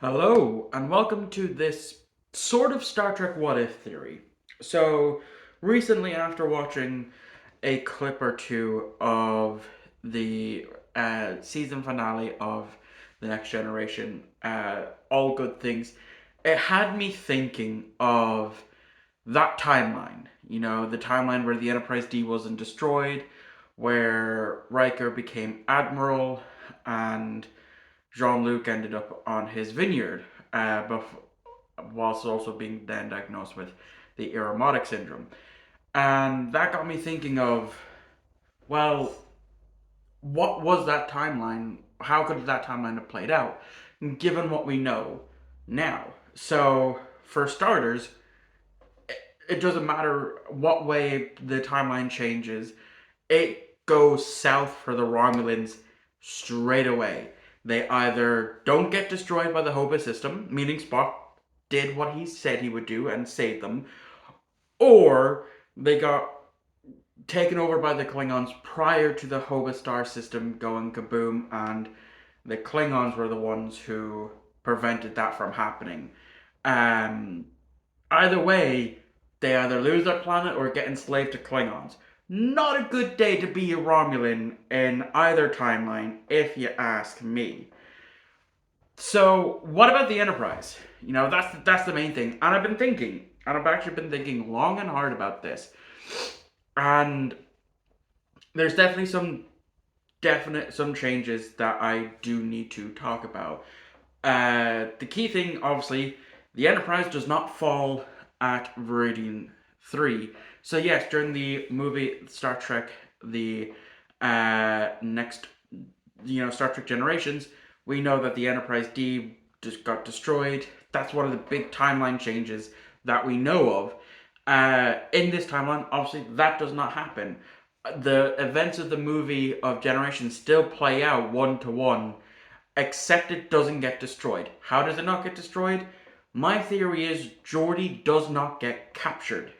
Hello, and welcome to this sort of Star Trek what if theory. So, recently, after watching a clip or two of the season finale of The Next Generation, All Good Things, it had me thinking of that timeline. You know, the timeline where the Enterprise D wasn't destroyed, where Riker became Admiral, and Jean-Luc ended up on his vineyard, whilst also being then diagnosed with the Irumodic syndrome. And that got me thinking of, well, what was that timeline? How could that timeline have played out, given what we know now? So, for starters, it doesn't matter what way the timeline changes, it goes south for the Romulans straight away. They either don't get destroyed by the Hoba system, meaning Spock did what he said he would do and saved them, or they got taken over by the Klingons prior to the Hoba star system going kaboom, and the Klingons were the ones who prevented that from happening. Um, Either way, they either lose their planet or get enslaved to Klingons. Not a good day to be a Romulan in either timeline, if you ask me. So, what about the Enterprise? You know, that's the main thing. And I've been thinking, and I've actually been thinking long and hard about this. And there's definitely some changes that I do need to talk about. The key thing, obviously, the Enterprise does not fall at Viridian 3. So, yes, during the movie Star Trek, the next, Star Trek Generations, we know that the Enterprise D just got destroyed. That's one of the big timeline changes that we know of. In this timeline, obviously, that does not happen. The events of the movie of Generations still play out one to one, except it doesn't get destroyed. How does it not get destroyed? My theory is Geordi does not get captured.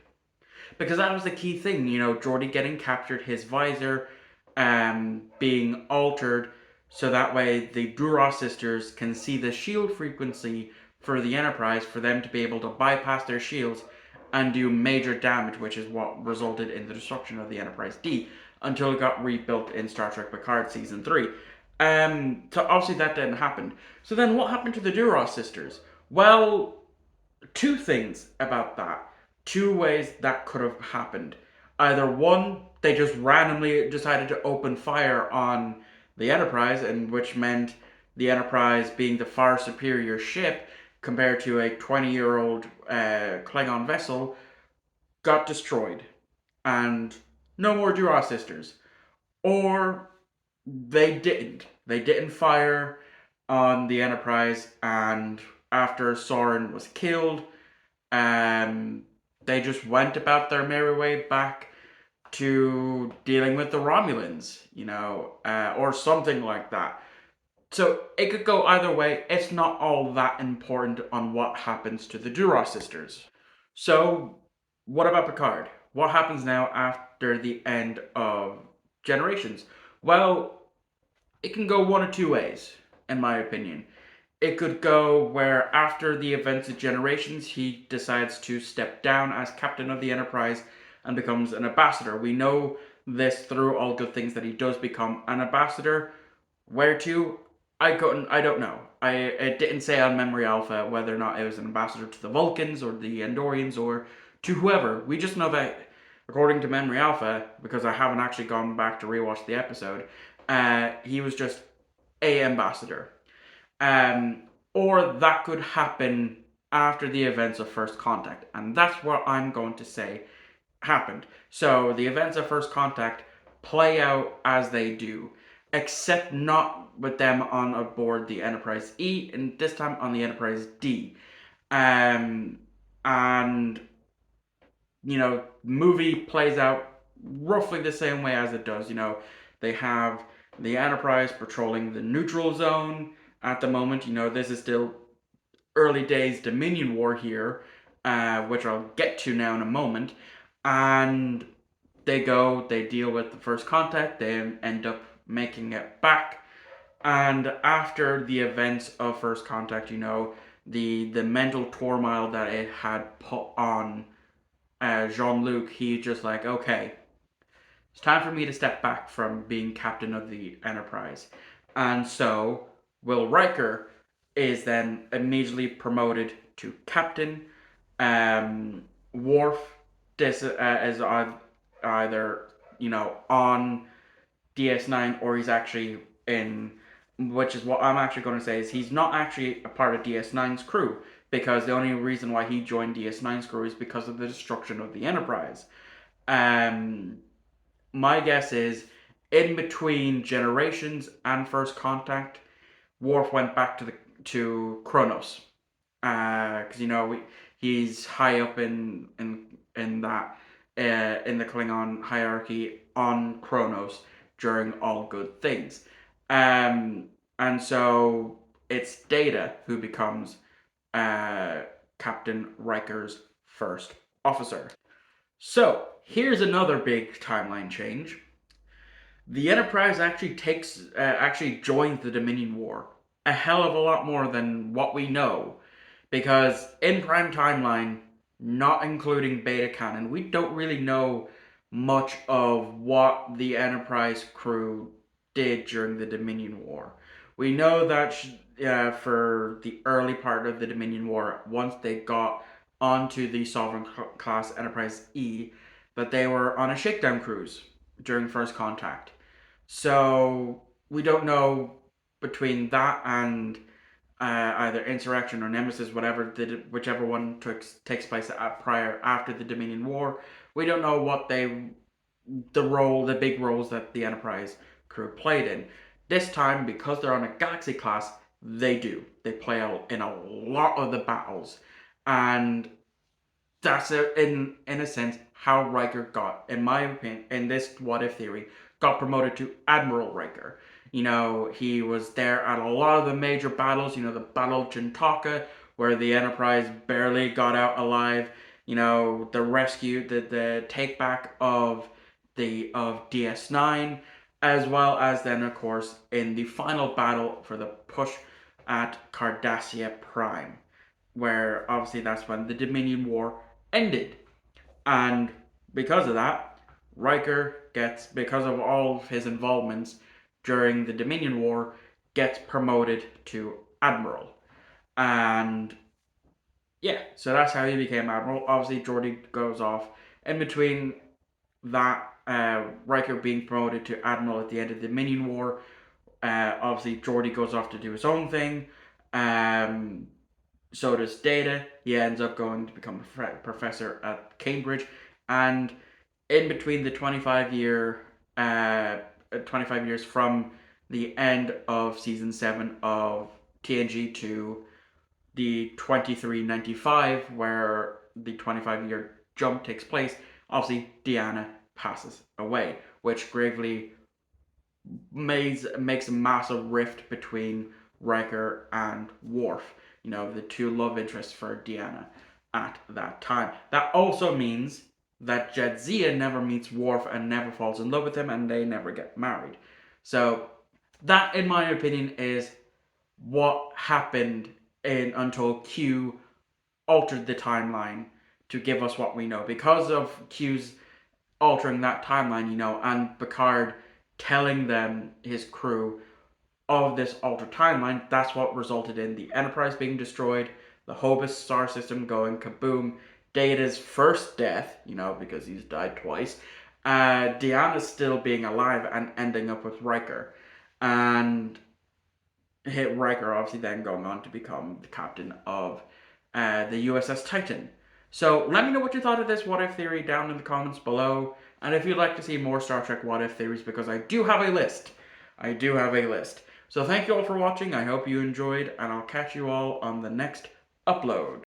Because that was the key thing, Geordi getting captured, his visor being altered, so that way the Duras sisters can see the shield frequency for the Enterprise for them to be able to bypass their shields and do major damage, which is what resulted in the destruction of the Enterprise D until it got rebuilt in Star Trek Picard Season 3. So obviously that didn't happen. So then what happened to the Duras sisters? Well, two things about that. Two ways that could have happened. Either one, they just randomly decided to open fire on the Enterprise, and which meant the Enterprise being the far superior ship compared to a 20-year-old Klingon vessel got destroyed, and no more Duras sisters. Or they didn't. They didn't fire on the Enterprise, and after Soren was killed, um, they just went about their merry way back to dealing with the Romulans, or something like that. So it could go either way. It's not all that important on what happens to the Duras sisters. So, what about Picard? What happens now after the end of Generations? Well, it can go one of two ways, in my opinion. It could go where after the events of Generations, he decides to step down as captain of the Enterprise and becomes an ambassador. We know this through All Good Things that he does become an ambassador. Where to? I don't know. It didn't say on Memory Alpha whether or not it was an ambassador to the Vulcans or the Andorians or to whoever. We just know that according to Memory Alpha, because I haven't actually gone back to rewatch the episode, he was just a ambassador. Um, or that could happen after the events of First Contact, and that's what I'm going to say happened. So the events of First Contact play out as they do, except not with them on aboard the Enterprise E, and this time on the Enterprise D. Um, and movie plays out roughly the same way as it does. They have the Enterprise patrolling the neutral zone at the moment. This is still early days Dominion War here, which I'll get to now in a moment. And they deal with the First Contact, they end up making it back And after the events of First Contact, the mental turmoil that it had put on Jean-Luc, he's just like, okay, it's time for me to step back from being captain of the Enterprise. And so Will Riker is then immediately promoted to captain. Worf is either on DS9 or he's actually in, which is what I'm actually going to say is he's not actually a part of DS9's crew because the only reason why he joined DS9's crew is because of the destruction of the Enterprise. Um, my guess is in between Generations and First Contact, Worf went back to Kronos because he's high up in that in the Klingon hierarchy on Kronos during all good things, um, and so it's Data who becomes uh, Captain Riker's first officer. So here's another big timeline change. The Enterprise actually joins the Dominion War a hell of a lot more than what we know, because in Prime Timeline, not including Beta Canon, we don't really know much of what the Enterprise crew did during the Dominion War. We know that for the early part of the Dominion War, once they got onto the Sovereign class Enterprise E, that they were on a shakedown cruise during First Contact. So we don't know between that and either Insurrection or Nemesis, whichever one takes place after the Dominion War. We don't know what the big roles that the Enterprise crew played in. This time, because they're on a Galaxy class, they do. They play in a lot of the battles, and that's in a sense how Riker got, in my opinion, in this what if theory, got promoted to Admiral Riker. He was there at a lot of the major battles. The Battle of Chintaka, where the Enterprise barely got out alive. The rescue, the take back of DS9, as well as then of course in the final battle for the push at Cardassia Prime, where obviously that's when the Dominion War ended. And because of that, Riker because of all of his involvements during the Dominion War, gets promoted to Admiral. And yeah, so that's how he became Admiral. Obviously, Geordi goes off. In between that, Riker being promoted to Admiral at the end of the Dominion War, obviously, Geordi goes off to do his own thing. So does Data. He ends up going to become a professor at Cambridge, and in between the 25 years from the end of season 7 of TNG to the 2395, where the 25-year jump takes place, obviously Deanna passes away, which gravely makes a massive rift between Riker and Worf, the two love interests for Deanna at that time. That also means that Jadzia never meets Worf and never falls in love with him, and they never get married. So that, in my opinion, is what happened until Q altered the timeline to give us what we know. Because of Q's altering that timeline, and Picard telling them, his crew, of this altered timeline, that's what resulted in the Enterprise being destroyed, the Hobus star system going kaboom, Data's first death, because he's died twice, Deanna's still being alive and ending up with Riker, and hit Riker obviously then going on to become the captain of the USS Titan. So let me know what you thought of this what if theory down in the comments below, and if you'd like to see more Star Trek what if theories, because I do have a list. So thank you all for watching, I hope you enjoyed, and I'll catch you all on the next upload.